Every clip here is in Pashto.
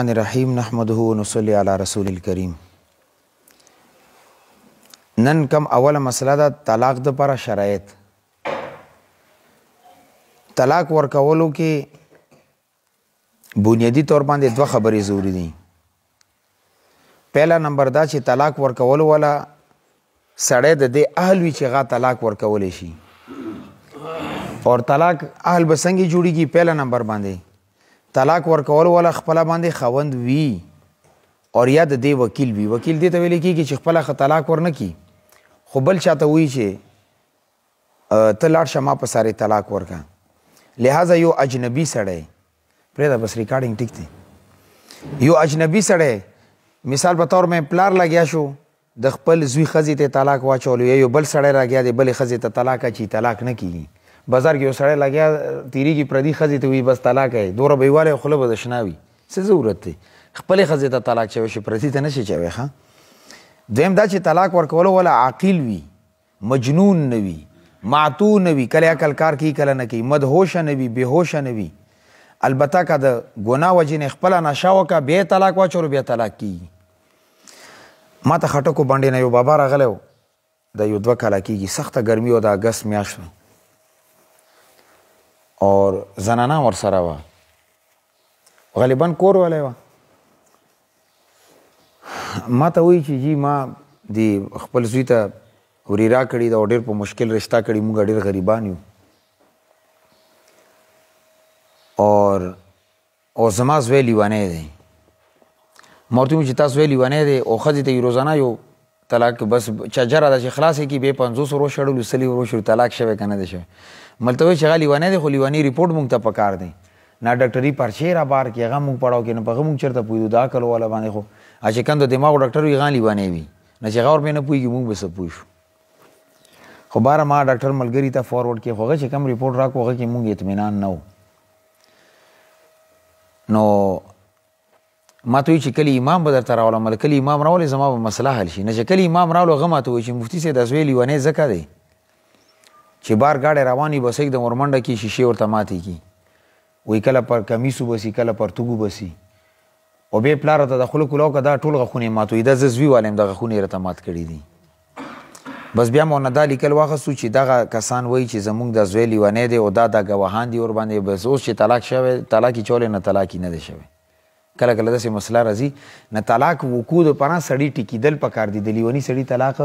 الرحیم نحمده ونصلي علی رسول الکریم. نن کم اوله مسله ده طلاق د پر شرایط. طلاق ورکولو کې بنیادی طور باندې دوه خبرې ضروری دي. پہلا نمبر دا چې طلاق ورکولو والا سړی د دې اهل وي چې هغه طلاق ورکولی شي. اور طلاق اهل به څنګه جوړیږي؟ پہلا نمبر باندې طلاق ورکول والا خپل باندې خوند وی اور یا د دې وکیل وی. وکیل دې ته ویل کېږي چې خپل طلاق ورنه کی، خو بل چاته وی چې ته لاړ شه ما په ساري طلاق ورکا. لہذا یو اجنبي سړی پرېږده بس ریکارډینګ ټیک دی. یو اجنبي سړی مثال په طور مې پلار لګیا شو د خپل زوی ښځې ته طلاق واچولو، یا یو بل سړی راګیا دی بلې ښځې ته طلاق اچي، طلاق نه کېږي. بازار کې یو سړی لګیا تیریږي پردي ښځې ته وي بس طلاق یې دومره به یې والی خوله به د شنه وي. څه ضرورت دی خپلې ښځې ته طلاق چوی شي، پردي ته نه شي چوی. ښه دویم دا چې طلاق ورکولو والا عاقل وي، مجنون نه وي، معتو نه وي، کله عقل کار کوي کله نه کوي، مدهوشه نه وي، بېهوشه نه وي. البته که د ګناه وجې نه خپله نشه وکړه بیا یې طلاق واچولو بیا طلاق کېږي. ما ته خټکو بانډې نه یو بابا راغلی و، د یو 2 کاله کېږي، سخته ګرمي و، د اګست میاشت وه اور زنانه ورسره وه، غالبا کور والی وه. ما ته وایي چې جی ما د خپل زوی ته وریرا کړي ده او ډېر په مشکل رشته کړي، موږ ډېر غریبان یو او زما زوی لیونی دی. ما ورته وایي چې تاسو زوی لیونی دی او ښځې ته یې روزانه یو طلاق بس چجره ده چې خلاص یې کړي بیا 500 ورو شړلو 100 ورو شړو طلاق شوی که نه دی شوی. ملته وایي چې هغه لیونی دی خو لیونی ریپورټ موږ ته پکار دی، نه ډاکټري پرچې را بار کړي هغه موږ پړاو کړي، نه په هغه موږ چېرته پوهېدو. د عقل والا باندې خو چې کوم د دماغو ډاکټر وي هغه لیونی وي، نه چې هغه وربې نه پوهېږي موږ به څه پوه شو. خو باره ما ډاکټر ملګري ته فارورډ کړي، خو هغه چې کوم ریپورټ راکړو هغه کې موږ اطمینان نه و. نو ما ته وایي چې کله امام به درته راولم، کله امام راولې زما به مسله حل شي. نه چې کله امام راولو هغه ما ته وایي چې مفتي صاحب دا زوی لیونی ځکه دی چې بار ګاډی روان وي بس एकदम ورمنډه کي شیشې ورته ماتې کي، وایي کله پر کمیسو بسي کله پر توګو بسي، او بیا پلار ته د خوله کولاو که دا ټول غاښونه یې مات وي، دا زه زوی والی یم د غاښونه یې راته مات کړي دي. بس بیا مو نه دا لیکل واخیستو چې دغه کسان وایي چې زموږ د زوی لیونی دی او دا ګواهان دي ورباندې. بس اوس چې طلاق شوی طلاق یې چولی نه طلاق یې نه دی شوی. کله کله داسې مسله راځي نه طلاق وقوع دپاره سړي ټیکېدل پکار دي، د لیوني سړي طلاق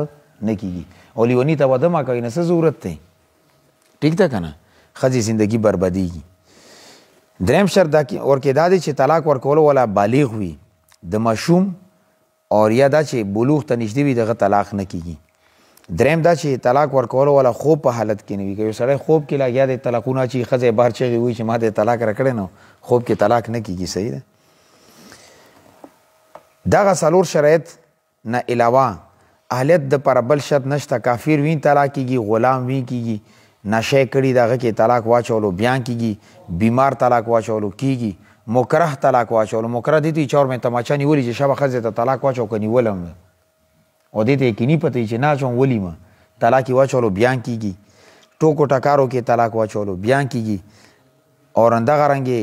نه کېږي او لیوني ته واده ما کوي نه څه ضرورت دی. ټیک ده که نه؟ ښځې زندګي بربادېږي. دریم شرط ورکې دا دی چې طلاق ورکولو والا بالغ وي، د ماشوم اور یا دا چې بلوغ ته نږدې وي دغه طلاق نه کېږي. دریم دا چې طلاق ورکولو والا خوب په حالت کې نه وي. که یو سړی خوب کې لګیا دی طلاقونه چې ښځه بهر چغې وایي چې ما دې طلاق راکړی نو خوب کې طلاق نه کېږي. صحیح ده؟ دغه 4 شرایط نه علاوه اهلیت د پر بل شرط نشته. کافر وین طلاق کېږي، غلام وین کېږي، نشه کړي دغه کې طلاق واچولو بیان کېږي، بیمار طلاق واچولو کېږي، مکره طلاق واچولو. مکره دې ته چور مې تماچا نیولي چې شبه ښځې ته طلاق واچو که نیولم او دې ته یقیني پته چې نه اچوم ولیمه طلاق یې واچولو بیان کېږي، ټوکو ټکارو کې طلاق واچولو بیان کېږي. او همدغه رنګې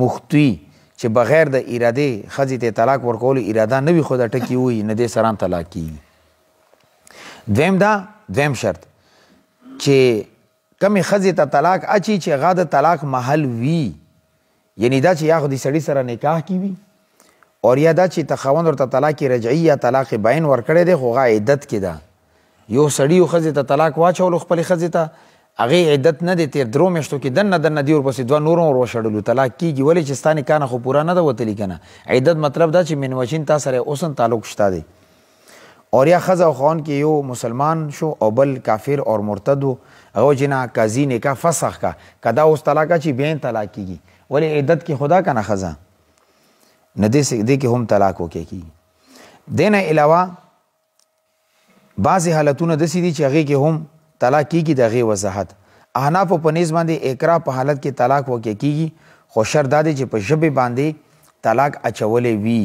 مختوي چې بغیر د ارادې ښځې ته طلاق ورکولو اراده نه وي خو د ټکي ووایي نه دې سره هم طلاق کېږي. دویم شرط چې کمې ښځې ته طلاق اچي چې هغه د طلاق محل وي، یعنی دا چې یا خو د سړي سره نکاح کې وي اور یا دا چې خاوند ورته طلاق رجعي یا طلاق باین ورکړی دی خو هغه عدت کې ده. یو سړي یو ښځې ته طلاق واچولو خپلې ښځې ته، هغې عدت نه دی تېر 3 میاشتو کې دننه دی ورپسې 2 نور هم وشړلو طلاق کېږي. ولې چې ستا نکاح نه خو پوره نه ده وتلي که نه. عدت مطلب دا چې من وجین تا سره اوسن تعلق شته دی. اور یا ښځه او خاوند کې یو مسلمان شو او بل کافر اور مرتد و، هغه وجې نه قاضي نکاح فسخ کا که دا اوس طلاق اچي بیا یې طلاق کېږي. ولې عدت کې خدا که نه ښځه نه دې کې هم طلاق وکې کېږي. دې نه علاوه بعضې حالتونه داسې دي چې هغې کې هم طلاق کېږي. د هغې وضاحت احنافو په نیز باندې اکراه په حالت کې طلاق وکې کېږي، خو شرط دا دی چې په ژبې باندې طلاق اچولی وي.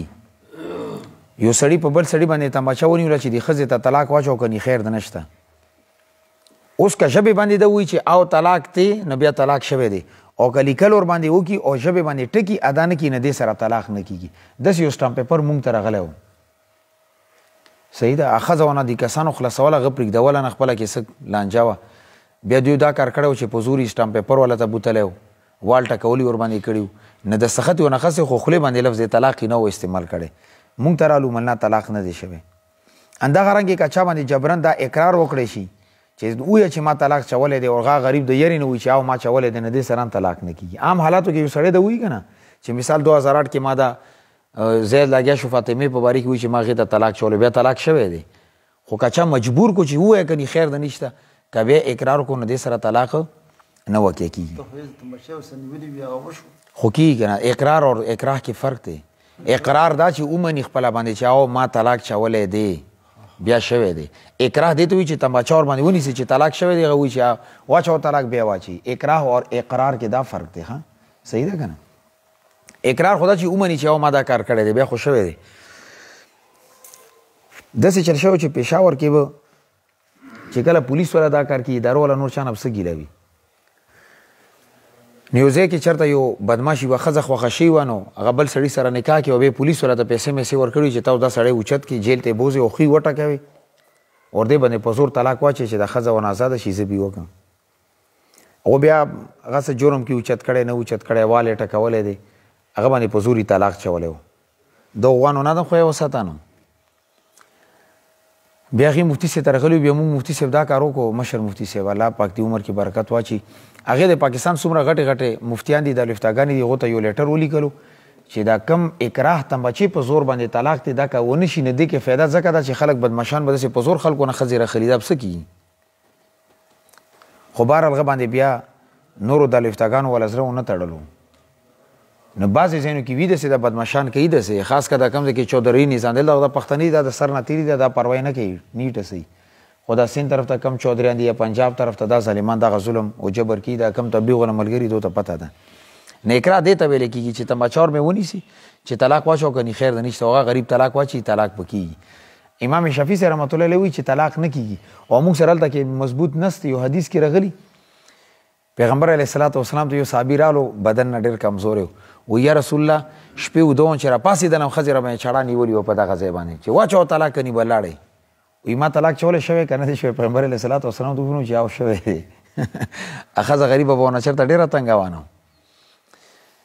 یو سړي په بل سړي باندې تماچه ونیوله چې د ښځې ته طلاق واچو کني خیر د نشته. اوس که ژبې باندې ده وایي چې او طلاق دی نو بیا طلاق شوی دی، او که لیکل ور باندې وکي او ژبې باندې ټکي ادا نه کړي نه دې سره طلاق نه کېږي داسې یو سټامپ پیپر مونږ ته راغلی و صحیح ده ښځه ونه دي کسانو خلاصوله هغه پرېږدوله نه خپله کې څه لانجه وه بیا دوی دا کار کړی و چې په زور یې سټامپ پیپر والا ته بوتلی و وال ټکولي ورباندې کړي و نه د سخت یو نښسې خو خولې باندې لفظ طلاق یې نه و استعمال کړی مونږ ته رالو ملنا طلاق نه دی شوی همدغه رنګې که چا باندې جبرن دا اقرار وکړی شي چې ووایه چې ما طلاق چولی دی او هغه غریب د یرې نه وایي چې او ما چولی دی نه دې سره هم طلاق نه کېږي عام حالاتو کې یو سړی د وایي که نه چې مثال 2008 کې ما دا زید لګیا شو فاطمې په باره کې وایي چې ما هغې ته طلاق چولی بیا طلاق شوی دی خو که چا مجبور کو چې ووایه که خیر د نشته که بیا اقرار کو نو دې سره طلاق نه واقع کېږي خو کېږي که نه اقرار او اکراه کې فرق دی اقرار دا چې ومني خپله باندې چې او ما طلاق چولی دی بیا شوی دی اکراه دې ته وایي چې تمباچه ور باندې ونیسي چې طلاق شوی دی هغه وایي چې واچوه طلاق بیا واچي اکراه او اقرار کې دا فرق دی ښه صحیح ده که نه اقرار خو دا چې ومني چې او ما دا کار کړی دی بیا خو شوی دی داسې چل شوی چې پېښور کې به چې کله پولیس والا دا کار کوي ادارو والا نور چا نه پسه ګیله وي نو یو ځای کې چېرته یو بدماش یوه ښځه خوښه شوې وه نو هغه بل سړي سره نکاح کوي او بیا پولیس والا ته پیسې میسې ورکړي چې تاسو دا سړی اوچت کړي جیل ته یې بوځئ او ښي وټکوي اور دې باندې په زور طلاق واچوي چې دا ښځه ونه ازاده شي زه به یې وکړم هغه بیا هغه څه جرم کې اوچت کړی نه اوچت کړی وال یې ټکولی دی هغه باندې په زور یې طلاق چولی و د غوانو نه ده خو یې وساتانو بیا هغې مفتي صاحب ته راغلي بیا موږ مفتي صاحب دا کار وکړو مشر مفتي صاحب الله پاک دې عمر کې برکت واچي هغې د پاکستان څومره غټې غټې مفتیان دي دا لفتاګانې دي هغو ته یو لیټر ولیکلو چې دا کم اکراه تمبچې په زور باندې طلاق دی دا که ونه شي نه دې کې فایده ځکه ده چې خلک بدمشان به داسې په زور خلکو نه ښځې راخلي دا به څه کېږي خو بهرحال هغه باندې بیا نورو دا لفتاګانو والا زړه ونه تړلو نو بعضې ځایونو کې وي داسې دا بدمشان کوي داسې خاص که دا کوم ځای کې چودري نظام دی دا پښتني دا د سر نه تېري ده دا پروا نه کوي نیټه صحیح خو دا سین طرف ته کم چودریان دي یا پنجاب طرف ته دا ظالمان دغه ظلم او جبر کوي دا کم تبلیغونه ملګري دو ته پته ده نه اکراه دې ته ویلی کېږي چې تمباچه ور مې ونیسي چې طلاق واچو که خیر د نشته هغه غریب طلاق واچي طلاق به کېږي امام شفیع صاحب رحمت الله علیه وایي چې طلاق نه کېږي او موږ سره هلته کې مضبوط نسته یو حدیث کې راغلي پیغمبر علیه الصلاة والسلام ته یو صحابي رالو بدن نه ډېر کمزوری و یا رسول الله شپې اوده وم چې راپاڅېدلم ښځې راباندې چړه نیولي وه په دغه ځای باندې چې واچوه طلاق کني به لاړئ وی ما طلاق چولی شوی که نه دی شوی پیغمبر علیه الصلاة والسلام ته وویل چې او شوی دی ښځه غریبه به ونه چېرته ډېره تنګوانه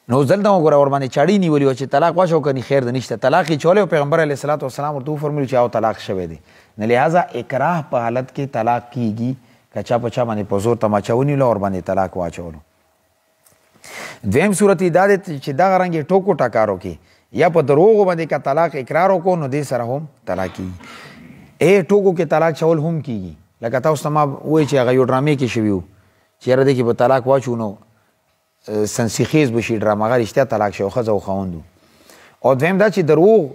نو اوس دلته وګوره ورباندې چاړې نیولي وه چې طلاق واچوه کني خیر د نشته طلاق یې چولی و پیغمبر علیه الصلاة والسلام ورته وفرمیل چې او طلاق شوی دی نه لهذا اکراه په حالت کې طلاق کېږي که چا په چا باندې په زور تماچه ونیوله ورباندې طلاق واچولو دویم صورت یې دا دی چې دغه رنګې ټوکو ټکارو کې یا په دروغو باندې که طلاق اقرار وکړو نو دې سره هم طلاق کېږي ټوکو کې طلاق چول هم کېږي لکه تاسو ته ما ووایي چې هغه یو ډرامې کې شوي وو چې یاره دې کې به طلاق واچو نو سنسیخیز به شي ډرامه هغه رښتیا طلاق شي او ښځه او خاوند او دویم دا چې دروغ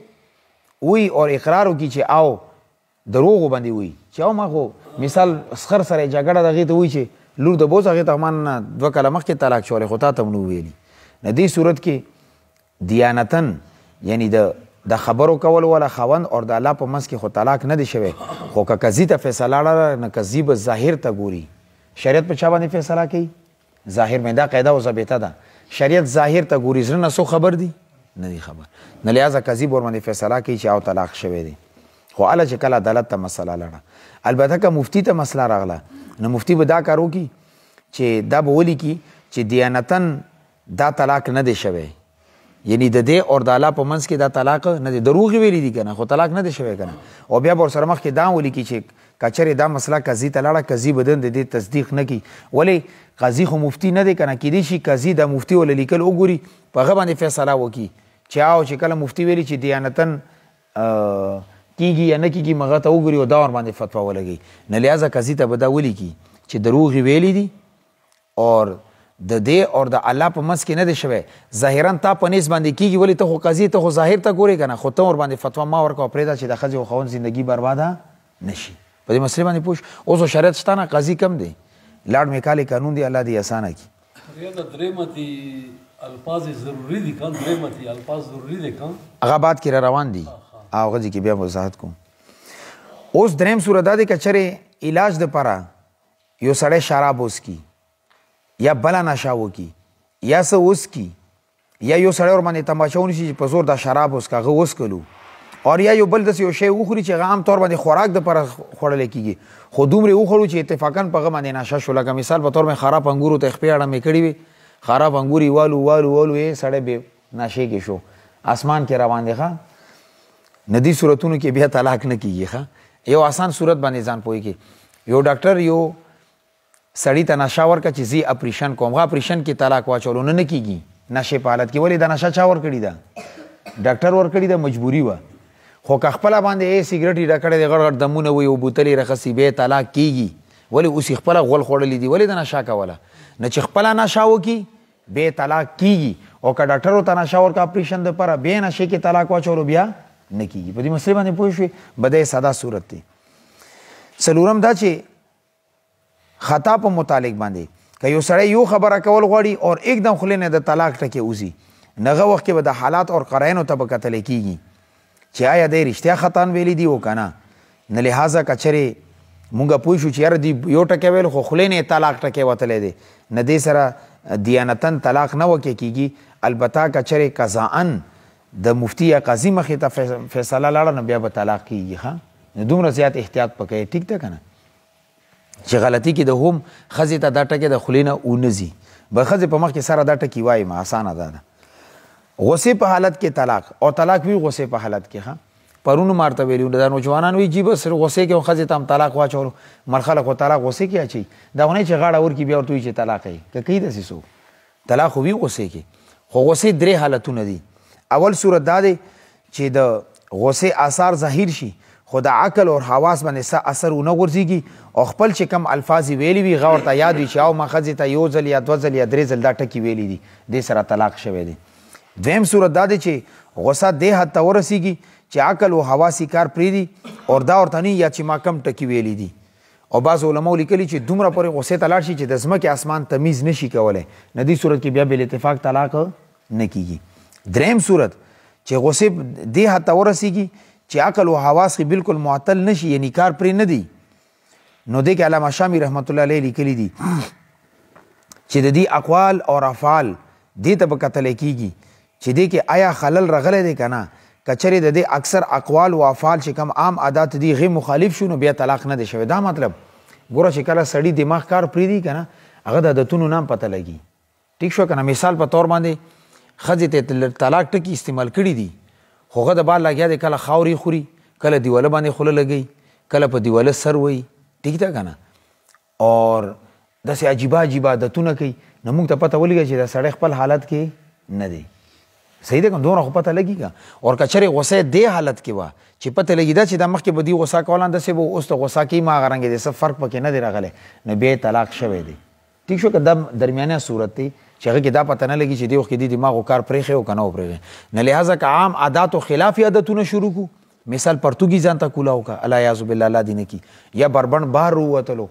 وي او اقرار وکړي چې او دروغو باندې وي چې او ما خو مثال سخر سره جګړه دغې ته وایي چې لور د بوز هغې ته ما نه 2 کاله مخکې طلاق چولی خو تا ته هم نه ویلي نه دې صورت کې دیانتن یعنی د خبرو کول ولا خاوند او د الله په منځ کې خو طلاق نه دی شوی خو که قضي ته فیصله لاړه نه قضي به ظاهر ته ګوري شریعت په چا باندې فیصله کوي ظاهر مې دا قاعده او ضابطه ده شریعت ظاهر ته ګوري زړه نه څو خبر دي نه دی خبر نه لهذا قضي به ورباندې فیصله کوي چې او طلاق شوی دی خو هله چې کله عدالت ته مسله لاړه البته که مفتي ته مسله راغله نو مفتي به دا کار وکړي چې دا به ولیکي چې دیانتن دا طلاق نه دی شوی یعنی د دې اور د الله په منځ کې دا طلاق نه دی دروغ ویلي دي که نه خو طلاق نه دی شوی که نه او بیا به ورسره مخکې دا ولیکي چې که چېرې دا مسله قضي ته لاړه قضي بدن د دې تصدیق نه کړي ولې قضي خو مفتي نه دی که نه کیدای شي قضي د مفتي وله لیکل وګوري په هغه باندې فیصله وکړي چې او چې کله مفتي ویلي چې دیانتن کیږي یا نه کیږي مغه ته وګوري او دا ورباندې فتوا ولګي نه لهذا قضي ته به دا ولیکي چې دروغ ویلي دي اور د دې اور د الله په منځ کې نه دی شوی ظاهرا تا په نیز باندې کیږي ولې ته خو قضي ته خو ظاهر ته ګورې که نه خو ته ورباندې فتوا ما ورکوه پرېږده چې د ښځې او خاوند زندګي برباده نه شي په دې مسلې باندې پوه اوس خو شریعت شته نه قاضي کم دی لاړ میکالې قانون دی الله دې اسانه کړي الفاظ ضروری دي کان درېمتي الفاظ ضروری دي کان هغه بعد کې را روان دي هغه ځکه بیا وضاحت کوم اوس دریم صورت دا دی که چېرې علاج دپاره یو سړی شراب وڅکي یا بله نشه وکړي یا څه وسکي یا یو سړی ورباندې تماچه ونیسي چې په زور دا شراب وسکه هغه وسکلو اور یا یو بل داسې یو شی وخوري چې هغه عام طور باندې خوراک دپاره خوړلی کېږي خو دومرې وخوړو چې اتفاقا په هغه باندې نشه شو لکه مثال په طور باندې خراب انګورو ته خپې اړه مې کړي وي خراب انګور یې والو یې سړی بې نشې کې شو اسمان کې روان دی ښه نه دې صورتونو کې بیا طلاق نه کېږي ښه یو آسان صورت باندې ځان پوهېږي یو ډاکټر یو سړي ته نشه ورکړه چې زه اپریشن کوم هغه اپریشن کې طلاق واچولو نه کېږي نشې په حالت کې ولې دا نشه چا ورکړې ده ډاکټر ورکړې ده مجبوري وه خو که خپله باندې سګرټ یې ډکړی دی غړ غړ دمونه وي او بوتل یې رخصي بیا طلاق کېږي ولې اوس یې خپله غول خوړلي دي ولې د نشه کوله نه چې خپله نشه وکړي بیا طلاق کېږي او که ډاکټر ورته نشه ورکړه اپریشن دپاره بیا نشې کې طلاق واچولو بیا نه کېږي په دې مسلې باندې پوه شوې بدی ساده صورت دی څلورم دا چې خطا په متعلق باندې که یو سړی یو خبره کول غواړي او एकदम خولې نه د طلاق ټکې وځي نغه وخت کې به د حالات او قرائنو ته به کتلی کېږي چې آیا دی رښتیا خطا ویلی دي او که نه نه لحاظه که چرې مونږ پوه شو چې یاره دی یو ټکی ویل خو خولې نه طلاق ټکی وتلی دی نه دې سره دیانتن طلاق نه وکې کېږي البته که چرې قضاءن د مفتی یا قاضي مخې ته فیصله لاړه نو بیا به طلاق کېږي ښه نو دومره زیات احتیاط پکوي ټیک ده که نه چې غلطي کې د هم ښځې ته دا ټکی د خولې نه ونځي به ښځې په مخ کې سره دا ټکي وایم اسانه ده غصې په حالت کې طلاق او طلاق وي غصې په حالت کې ښه پرون مارته ویلي دا نوجوانان وي جی بس غصې کې ښځې ته هم طلاق واچولو مړ خلک خو طلاق غصې کې اچوي دا خو نه چې غاړه ورکړي بیا ورته وایي چې طلاق یې که کوي داسې څوک طلاق خو وي غصې کې خو غصې درې حالتونه دي اول صورت دا دی چې د غصې آثار ظاهر شي خو د عقل او حواس باندې څه اثر ونه غورځېږي او خپل چې کم الفاظ یې ویلي وي هغه ورته یاد وي چې او ما ښځې ته یو ځل یا دوه ځل یا درې ځل دا ټکي ویلي دي دې سره طلاق شوی دی دویم صورت دا دی چې غصه دې حد ته ورسېږي چې عقل او حواس یې کار پرېږدي او دا ورته نه یا چې ما کم ټکي ویلي دي او بعض علماو لیکلي چې دومره پورې غصې ته لاړ شي چې د ځمکې اسمان تمیز نشي کولی نه دې صورت کې بیا بالاتفاق طلاق نه کېږي دریم صورت چې غصې دې حد ته ورسېږي چې عقل او حواس کې بالکل معطل نشي یعنی کار پرې نه دی نو دې کې علامه شامی رحمت الله علیه لیکلي دي چې د دې اقوال او افعال دې ته به کتلی کېږي چې دې کې آیا خلل رغلی دی که نه که چرې د دې اکثر اقوال و افعال چې کم عام عادات دي غیر مخالف شو نو بیا طلاق نه دی شوی دا مطلب ګوره چې کله سړي دماغ کار پرېږدي که نه هغه د عادتونو نام پته لګي ټیک شو که نه مثال په طور باندې ښځې ته طلاق ټکي استعمال کړي دي خو هغه د بال لګیا دی کله خاورې خوري کله دیواله باندې خوله لګوي کله په دیواله سر وایي ټیک ده که نه اور داسې عجیبه عجیبه عادتونه کوي نو موږ ته پته ولګي چې دا سړی خپل حالت کې نه دی صحیح ده که دومره خو پته لګي که اور که چرې غصه دې حالت کې وه چې پته لګي دا چې دا مخکې به دې غصه کوله داسې به اوس ته غصه کوي ما هغه رنګې دی څه فرق پکې نه دی راغلی نو بیا طلاق شوی دی ټیک شو که دا درمیانه صورت دی چې هغه کې دا پته نه لګي چې دې وخت کې دې دماغ او کار پرېښی او که نه وپرېښی نه لحاظه که عام عاداتو خلاف عادتونه شروع کړو مثال پرتوګي ځان ته کولا وکړه الله یعذ بالله الله دې نه کي یا بربند بهر ووتلو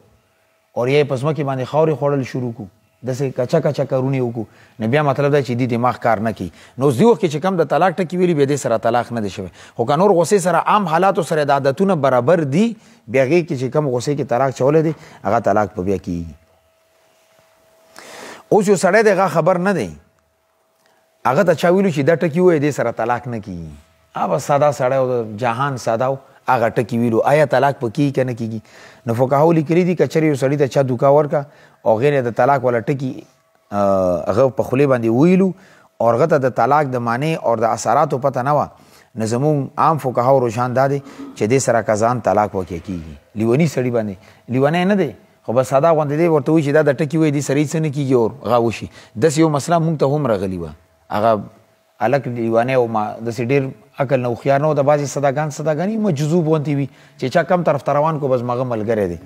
اور یا یې په ځمکې باندې خاورې خوړل شروع کړو داسې کچا کچا کارونه یې وکړو نو بیا مطلب دا چې دې دماغ کار نه کوي نو اوس دې وخت کې چې کم د طلاق ټکي ویلي بیا دې سره طلاق نه دی شوی خو که نور غصې سره عام حالاتو سره د عادتونه برابر دي بیا هغې کې چې کم غصې کې طلاق چولی دی هغه طلاق په بیا کېږي اوس یو سړی دی هغه خبر نه دی هغه ته چا ویلو چې دا ټکي ووایي دې سره طلاق نه کېږي هغه ساده سړی او د جهان ساده و هغه ټکي ویلو آیا طلاق په کېږي که نه کېږي نو فقهاو لیکلي دي که چېرې یو سړي ته چا دوکه ورکړه او غیر د طلاق والا ټکي هغه په خولې باندې ویلو او هغه ته د طلاق د معنی او د اثراتو پته نه وه نو زموږ عام فقهاو رجحان دا دی چې دې سره قضاءن طلاق وکړی کېږي لیوني سړي باندې لیونی نه دی خو بس ساده غوندې دی ورته وایي چې دا د ټکي وایي دې سره هېڅ نه کېږي او هغه وشي داسې یو مسله مونږ ته هم راغلي وه هغه هلک لیونی او داسې ډېر عقل نه هوښیار نه و د بعضې صداګانې مجذوب غوندې وي چې چا کم طرف ته روان کو بس مغه ملګری دی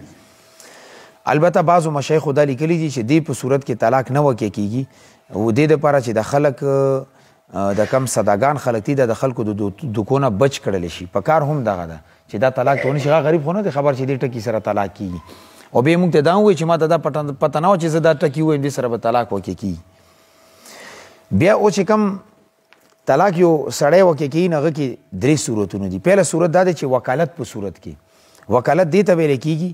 البته بعضو مشایخو دا لیکلي دي چې دې په صورت کې طلاق نه وکړی کېږي او دې دپاره چې د خلک د کم صداګان خلک دي د خلکو د دوکو نه بچ کړلی شي په کار هم دغه ده چې دا طلاق ته ونشي هغه غریب خو نه دی خبر چې دې ټکي سره طلاق کېږي او بیا موږ ته دا ووایي چې ما ته دا پته نه وه چې زه دا ټکي ووایم دې سره به طلاق وکړی کېږي بیا او چې کم طلاق یو سړی وکړی کېږي نو هغه کې درې صورتونه دي پهله صورت دا دی چې وکالت په صورت کې وکالت دې ته ویلی کېږي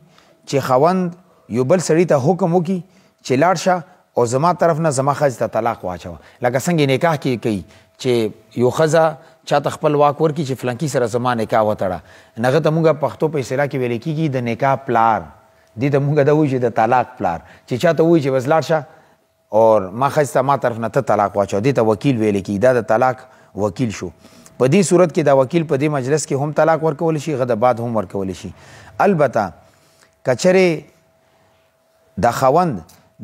چې خاوند یو بل سړي ته حکم وکړي چې لاړ شه او زما طرف نه زما ښځې ته طلاق واچوه. لکه څنګه نکاح کې کوي چې یو ښځه چاته خپل واک ورکړي چې فلانکي سره زما نکاح وتړه، هغه ته موږ پښتو په اصطلاح کې ویل کېږي د نکاح پلار. دې ته موږ دا وایو چې د طلاق پلار. چې چاته وایي چې بس لاړ شه اور ما ښځې ته ما طرف نه ته طلاق واچوه، دې ته وکیل ویل کېږي. دا د طلاق وکیل شو. په دې صورت کې دا وکیل په دې مجلس کې هم طلاق ورکولی شي، هغه د بعد هم ورکولی شي. البته که چېرې د خاوند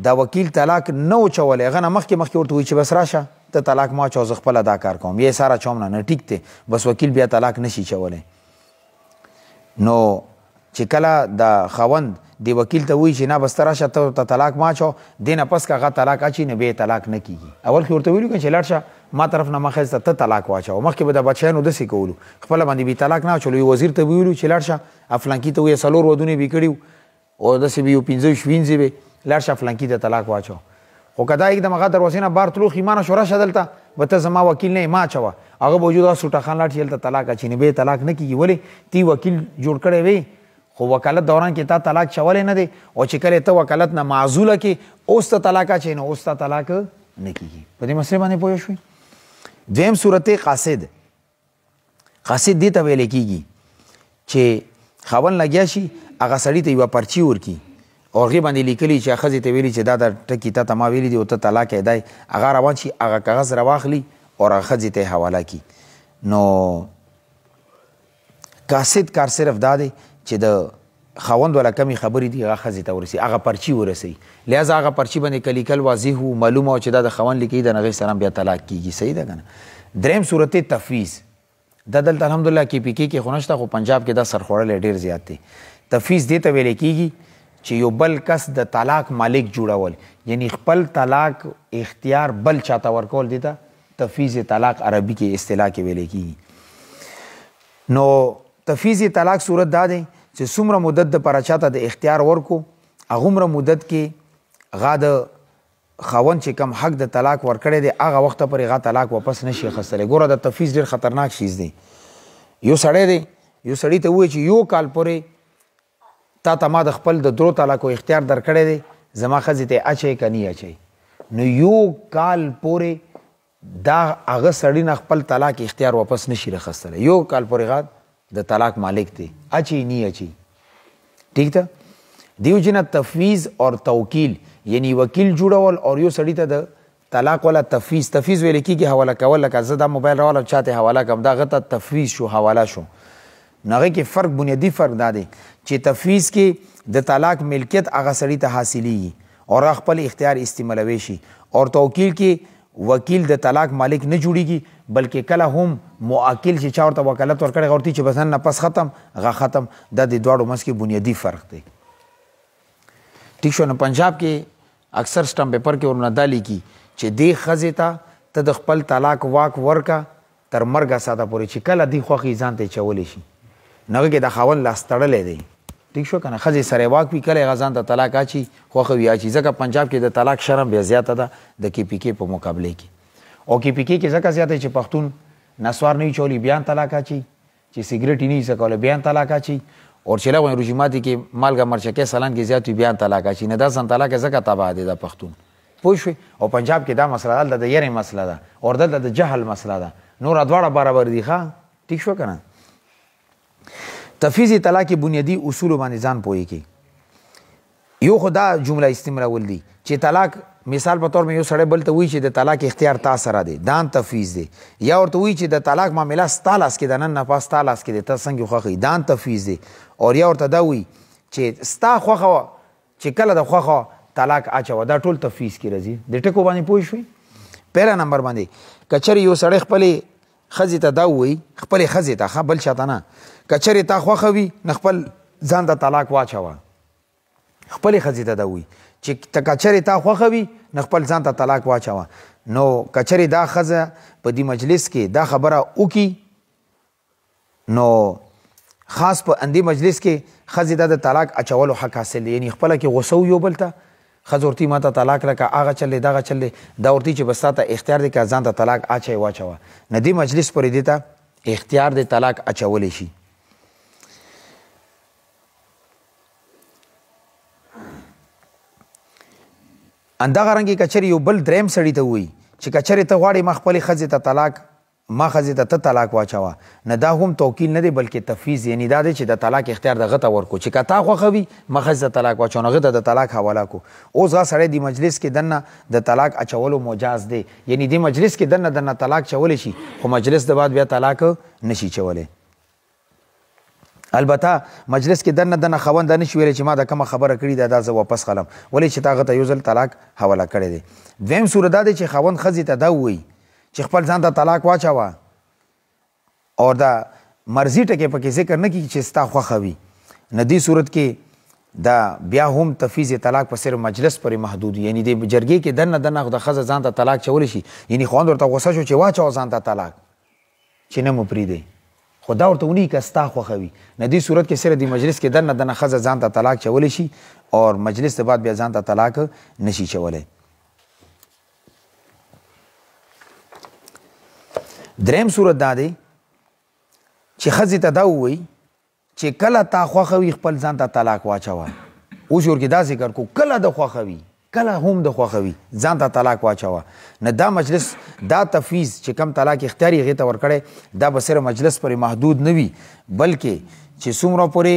دا وکیل طلاق نه وچولی، هغه نه مخکې ورته وایي چې بس راشه ته طلاق ما اچوه، زه خپله دا کار کوم، یا یې ساره اچوم نه ټیک دی، بس وکیل بیا طلاق نشي چولی. نو چې کله د خاوند دی وکیل ته وایي چې نه بس ته راشه ته طلاق ما اچوه، دې نه پس که هغه طلاق اچي نه بیا طلاق نه کېږي. اول کې ورته ویلو که چې لاړ شه ما طرف نه ما ښځې ته طلاق واچوه. مخکې به د بچیانو داسې کولو، خپله باندې بې طلاق نه اچولو، یو وزیر ته به ویلو چې لاړ شه فلانکي ته ویې 4 ودونه به یې کړي او داسې به یو 15 شپېنځې به لاړ شه فلانکي ته طلاق واچوه. خو که دا एकदम هغه دروازې نه بار تلو خیمانه شو راشه دلته به ته زما وکیل نه یې ما اچوه، هغه به وجود هغه سوټه خان لاړ چې هلته طلاق اچي نه بیا طلاق نه کېږي. ولې تی وکیل جوړ کړی وی خو وکالت دوران کې تا طلاق چولی نه دی، او چې کله ته وکالت نه معزوله کې اوس ته طلاق اچوي نو اوس ته طلاق نه کېږي. په دې مسلې باندې پوه شوئ. دویم صورت قاصد. قاصد دې ته ویل کېږي چې خاوند لګیا شي هغه سړي ته یوه پرچي ورکړي او هغې باندې لیکلي چې ښځې ته ویلي چې دا د ټکي تا ته ما ویلي دي او ته طلاق یې دی، هغه روان شي هغه کاغذ راواخلي او هغه ښځې ته یې حواله کړي. نو قاصد کار صرف دا دی چې د خاوند والا کمی خبرې دي هغه ښځې ته ورسي، هغه پرچي ورسوي. لہذا هغه پرچي باندې که لیکل واضح و معلومه او چې دا د خاوند لیکي د هغې سره بیا طلاق کېږي. صحیح ده که نه. دریم صورت تفویض. دا دلته الحمدلله کې پي کې خو نشته، خو پنجاب کې دا سرخوړلی ډېر زیات دی. تفویض دې ته ویلی کېږي چې یو بل کس د طلاق مالک جوړول، یعنی خپل طلاق اختیار بل چاته ورکول، دې ته تفویض طلاق عربي کې اصطلاح کې ویلی کېږي. نو تفویض طلاق صورت دا دی چې څومره مدت دپاره چاته د اختیار ورکو، هغومره مدت کې هغه د خاوند چې کم حق د طلاق ورکړی دی هغه وخته پورې هغه طلاق واپس نشي اخیستلی. ګوره د تفویض ډېر خطرناک چیز دی. یو سړی دی، یو سړي ته ووایي چې یو کال پورې تا ته ما د خپل د 3 طلاقو اختیار درکړی دی، زما ښځې ته یې اچوي که نه یې اچوي. نو یو کال پورې دا هغه سړي نه خپل طلاق اختیار واپس نشي راخیستلی. یو کال پورې هغه د طلاق مالک دی، اچي نه اچي. ٹھیک ده. دیو جنا تفویض اور توکیل یعنی وکیل جوړول او یو سړی ته د طلاق ولا تفویض ویل کېږي حواله کول. لکه زه دا موبایل راوړم چاته حواله کوم، دا هغه ته تفویض شو، حواله شو. نو هغې کې فرق، بنیادي فرق دا دی چې تفویض کې د طلاق ملکیت هغه سړي ته حاصلیږي او هغه خپل اختیار استعمالوي شي، او توکیل کې وکیل د طلاق مالک نه جوړیږي بلکې کله هم معاکل چې چا ورته وکالت ورکړی هغه ورته چې بس نن نه پس ختم هغه ختم. دا د دواړو منځ کې بنیادي فرق دی. ټیک شو. نو پنجاب کې اکثر سټمپ پیپر کې ورنه دا لیکي چې دې ښځې ته د خپل طلاق واک ورکه تر مرګه ساده پورې چې کله دې خوښې ځان ته یې چولی شي. نو هغې کې د خاوند لاس تړلی دی. ټیک شو که نه. ښځې سره یې واک وي کله یې هغه ځان ته طلاق اچي خوښه وي اچي. ځکه پنجاب کې د طلاق شرم بیا زیاته ده د کې پي کې په مقابلې کې. او کې پي کې کې ځکه زیاته چې پښتون نسوار نه وي چولی بیان طلاق اچي، چې سګرټ یې نه وي څکولی بیان طلاق اچي، اور چې لغوی رژیماتي کې مالګه مرچکۍ سلن کې زیات وي بیان طلاق اچي. نه دا ځان طلاق یې ځکه تباه دی دا پښتون. پوه شوې. او پنجاب کې دا مسله دلته د یرې مسله ده او دلته د جهل مسله ده. نور دواړه برابر دي. ښه ټیک شو که نه. تفویض طلاق بنیادي اصولو باندې ځان پوهېږي. یو خو دا جمله استعمالول دي چې طلاق مثال په طور یو سړی بل ته وایي چې د طلاق اختیار تا سره دی، دا هم تفویض دی. یا ورته وایي چې د طلاق معامله ستا لاس کې ده، نن نه پاس ستا لاس کې دی، ته څنګه خوښوي، دا هم تفویض دی. او یا ورته دا وایي چې ستا خوښه وه چې کله د خوښه طلاق اچوه، دا ټول تفویض کې راځي. د ټکو باندې پوه شوئ. پهله نمبر باندې که چېرې یو سړی خپلې ښځې ته دا ووایي، خپلې ښځې ته ښه بل چا ته نه، که چېرې تا خوښه وي نه خپل ځان ته طلاق واچوه. خپلې ښځې ته دا وایي چې که چېرې تا خوښه وي نه خپل ځان ته طلاق واچوه. نو که چېرې دا ښځه په دې مجلس کې دا خبره وکړي نو خاص په اندې مجلس کې ښځې دا د طلاق اچولو حق حاصل دی. یعنی خپله کې غوسه یو بل ته ښځه ورتي ما ته طلاق راکړه، هغه چل دی دغه چل دی، دا ورتي چې بس تا ته اختیار دی که ځان ته طلاق اچوي واچوه. نه دې مجلس پورې دې ته اختیار دی طلاق اچولی شي. اندغه رنګ کچری یو بل دریم سړی ته وي چې کچری ته غواړي ما خپل خزې ته طلاق ما خزې ته طلاق واچوه نه دا هم توکیل نه دی بلکې تفویض یعنی دا دی چې د طلاق اختیار دغه ته ورکو چې که تا خوښوي ما خزې ته طلاق واچو هغه ته د طلاق حواله کو اوس هغه سړی د مجلس کې دننه د طلاق اچولو مجاز دی یعنی د مجلس کې دننه طلاق چولی شي خو مجلس د بعد بیا طلاق نشي چولی البته مجلس کې دننه خاوند نشي ویلی چې ما د کومه خبره کړې ده دا زه واپس خلم ولې چې تا هغه ته یو ځل طلاق حواله کړی دی دویم صورت دا دی چې خاوند ښځې ته دا ووایي چې خپل ځان ته طلاق واچوه او دا مرضي ټکې پکې ذکر نه کړي چې ستا خوښه وي نه دې صورت کې دا بیا هم تفویض طلاق په صرف مجلس پورې محدود یعنی د جرګې کې دننه د ښځه ځان ته طلاق چولی شي یعنی خاوند ورته غوسه شو چې واچوه ځان ته طلاق چې نه مو پرېږدئ خو دا ورته ونیي که ستا خوښه وي نه دې صورت کې صرف د مجلس کې دننه ښځه ځان ته طلاق چولی شي او مجلس د بعد بیا ځان ته طلاق نشي چولی دریم صورت دا دی چې ښځې ته دا ووایي چې کله تا خوښه وي خپل ځان ته طلاق واچوه اوس ورکې دا ذکر کو کله د خوښه وي کله هم د خوښه وي ځان ته طلاق واچوه نه دا مجلس دا تفویض چې کم طلاق اختیار یې هغې ته ورکړی دا به صرف مجلس پورې محدود نه وي بلکې چې څومره پورې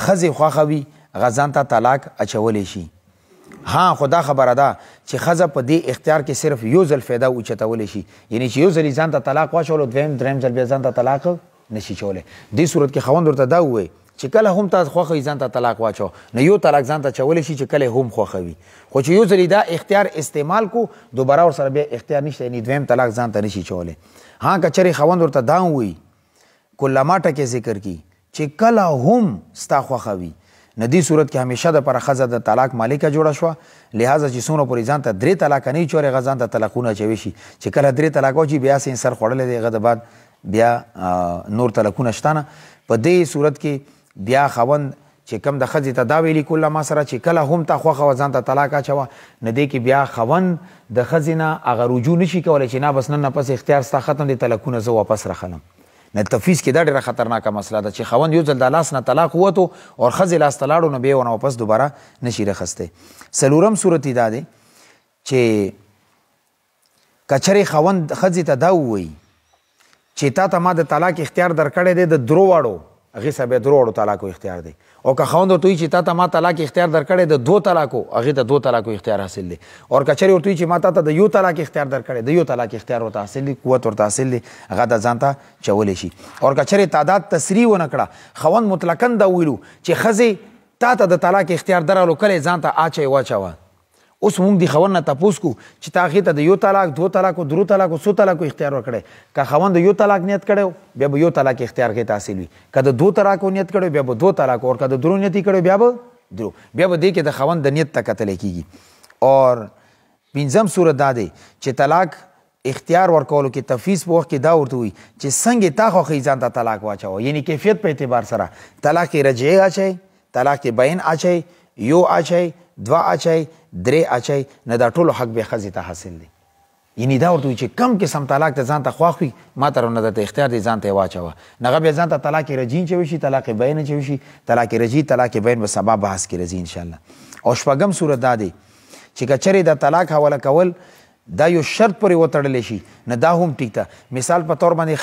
ښځې خوښه وي هغه ځان ته طلاق اچولی شي ها خو دا خبره ده چې ښځه په دې اختیار کې صرف یو ځل فایده اوچتولی شي یعنی چې یو ځل یې ځان ته طلاق واچولو دریم ځل بیا ځان ته طلاق نشي چولی دې صورت کې خاوند ورته دا ووایي چې کله هم تا خوښه وي ځان ته طلاق واچو نه یو طلاق ځان ته چولی شي چې کله هم خوښه وي خو چې یو ځل دا اختیار استعمال کو دوباره ورسره بیا اختیار نشته یعنی دویم طلاق ځان ته نشي چولی ها که چېرې خاوند ورته دا ووایي کلما ټکې ذکر کي چې کله هم ستا خوښه وي نه دې صورت کې همیشه د پر ښځه د طلاق مالکه جوړه شوه لہذا چې څومره پورې ځان ته درې طلاقه نه وي چورې هغه ځان ته طلاقونه اچوي شي چې کله درې طلاقه وچي بیا سې سر خوړلی دی هغه د بعد بیا نور طلاقونه شته نه په دې صورت کې بیا خاوند چې کم د ښځې ته دا ویلي کله ما سره چې کله هم تا خوښه وه ځان ته طلاق اچوه نه دې کې بیا خاوند د ښځې نه هغه رجوع نشي کولی چې نه بس نن نه پس اختیار ستا ختم دی طلاقونه زه واپس راخلم نه تفویض کې دا ډېره خطرناکه مسله ده چې خاوند یو ځل د لاس نه طلاق ووتو او ښځې لاس ته لاړو نو بیا ونه واپس دوباره نشي راخستی څلورم صورت یې دا دی چې که چېرې خاوند ښځې ته دا ووایي چې تا ته ما د طلاق اختیار درکړی دی د درو واړو هغې سره بیا درو واړو طلاقو اختیار دی او که خاوند ورته وایي چې تا ته ما طلاق اختیار درکړی د دو طلاقو هغې ته دو طلاقو اختیار حاصل دی او که چېرې ورته وایي چې ما تا ته د یو طلاق اختیار درکړی د یو طلاق اختیار ورته حاصل دی قوت ورته حاصل دی هغه د ځان ته چولی شي او که چېرې تعداد تصریح ونه کړه خاوند مطلقا دا ویلو چې ښځې تا ته د طلاق اختیار درالو کله یې ځان ته اچوی واچوه اوس موږ د خاوند نه تپوس کو چې تا هغې ته د یو طلاق دو طلاقو درو طلاقو څو طلاقو اختیار ورکړی که خاوند د یو طلاق نیت کړی بیا به یو طلاق اختیار هغې ته حاصل وي که د دو طلاقو نیت کړی بیا به دو طلاقو او که د درو نیت یې کړی بیا به درو بیا به دې کې د خاوند د نیت ته کتلی کېږي اور پنځم صورت دا دی چې طلاق اختیار ورکولو کې تفویض په وخت کې دا ورته وي چې څنګه تا خوښوي ځان ته طلاق واچوه یعنی کیفیت په اعتبار سره طلاق رجعي اچوئ طلاق بین اچوئ یو اچوئ دوه اچوئ درې اچوئ نه دا ټولو حق بیا ښځې ته حاصل دی یعنی دا ورته وي چې کم قسم طلاق ته ځان ته خوښ وي ما ته نه درته اختیار دی ځان ته یې واچوه نه هغه بیا ځان ته طلاق رجعي چوي شي طلاق بین چوي شي طلاق رجعي طلاق بین به سبا بحث کې راځي انشاءالله او شپږم صورت دا دی چې که چېرې د طلاق حواله کول دا یو شرط پورې وتړلی شي نه دا هم ټیک ده مثال په طور باندې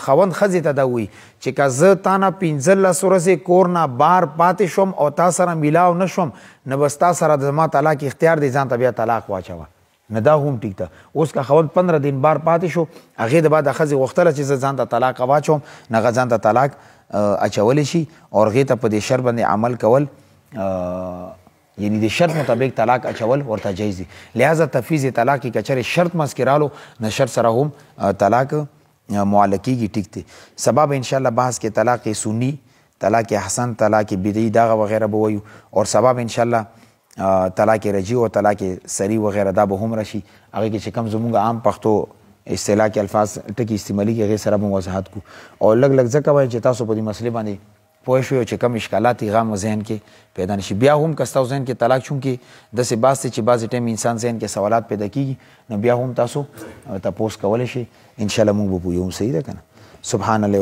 خاوند ښځې ته دا وایي چې که زه تا نه 15 ورځې کور نه بار پاتې شوم او تا سره میلاو نه شوم نه به ستا سره زما طلاق اختیار دی ځان ته بیا طلاق واچوه نه دا هم ټیک ده اوس که خاوند 15 دن بار پاتې شو هغې د بعد ښځې غوښتله چې زه ځان ته طلاق واچوم نه هغه ځان ته طلاق اچولی شي او هغې ته په دې شرط باندې عمل کول یعنی د شرط مطابق طلاق اچول ورته جایز دي لہذا تفویض طلاق کې که چېرې شرط مذکې رالو نه شرط سره هم طلاق معلق کېږي ټیک دی سبا به انشاءالله بحث کې طلاق سنی طلاق حسن طلاق بدعي دغه وغیره به وایو او سبا به انشاءالله طلاق رجعي او طلاق سری وغیره دا به هم راشي هغې کې چې کوم زمونږ عام پښتو اصطلاح کې الفاظ ټکي استعمالي کې هغې سره به وضاحت کو او لږ لږ ځکه وایي چې تاسو په دې مسلې باندې پوه شوی چې کم اشکالات یې غام ذهن کې پیدا نشي بیا هم که ستاسو ذهن کې طلاق چونکې داسې باز دی چې بعضې ټایم انسان ذهن کې سوالات پیدا کېږي نو بیا هم تاسو تپوس کولی شي انشاءالله موږ به پوهیږو صحیح ده که نه سبحان الله